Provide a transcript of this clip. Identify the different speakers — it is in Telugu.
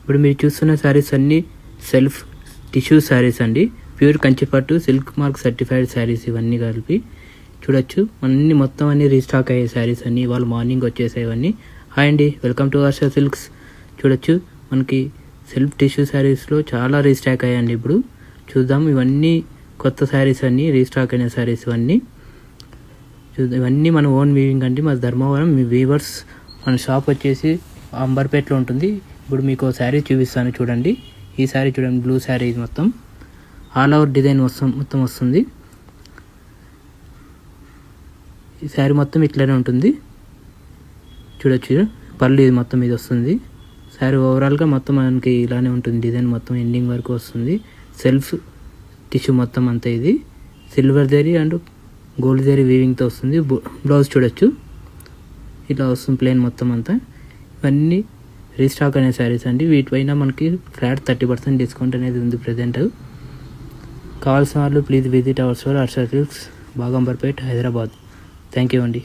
Speaker 1: ఇప్పుడు మీరు చూస్తున్న శారీస్ అన్నీ సెల్ఫ్ టిష్యూ శారీస్ అండి. ప్యూర్ కంచిపట్టు సిల్క్ మార్క్ సర్టిఫైడ్ శారీస్ ఇవన్నీ కలిపి చూడొచ్చు. అన్ని మొత్తం అన్ని రీస్టాక్ అయ్యే శారీస్ అన్నీ ఇవాళ మార్నింగ్ వచ్చేసేవన్నీ. హాయ్ అండి, వెల్కమ్ టు హర్ష సిల్క్స్. చూడొచ్చు మనకి సెల్ఫ్ టిష్యూ శారీస్లో చాలా రీస్టాక్ అయ్యాయండి. ఇప్పుడు చూద్దాం. ఇవన్నీ కొత్త శారీస్ అన్నీ రీస్టాక్ అయిన శారీస్ ఇవన్నీ ఇవన్నీ మన ఓన్ వీవింగ్ అండి. మా ధర్మవరం మీ వీవర్స్. మన షాప్ వచ్చేసి అంబర్పేటలో ఉంటుంది. ఇప్పుడు మీకు శారీ చూపిస్తాను చూడండి. ఈ శారీ చూడండి, బ్లూ శారీ. ఇది మొత్తం ఆల్ ఓవర్ డిజైన్ మొత్తం వస్తుంది. ఈ శారీ మొత్తం ఇట్లానే ఉంటుంది చూడొచ్చు. పళ్ళు ఇది మొత్తం ఇది వస్తుంది. శారీ ఓవరాల్గా మొత్తం మనకి ఇలానే ఉంటుంది. డిజైన్ మొత్తం ఎండింగ్ వరకు వస్తుంది. సెల్ఫ్ టిష్యూ మొత్తం అంతా. ఇది silver zari and gold zari వీవింగ్తో వస్తుంది. బ్లౌజ్ చూడొచ్చు ఇట్లా వస్తుంది ప్లెయిన్ మొత్తం అంతా. ఇవన్నీ రీస్టాక్ అనే శారీస్ అండి. వీటిపైన మనకి ఫ్లాట్ 30% డిస్కౌంట్ అనేది ఉంది ప్రజెంట్. కావాల్సిన వాళ్ళు please visit our store Harsha silks, Bagambarpet, Hyderabad. Thank you అండి.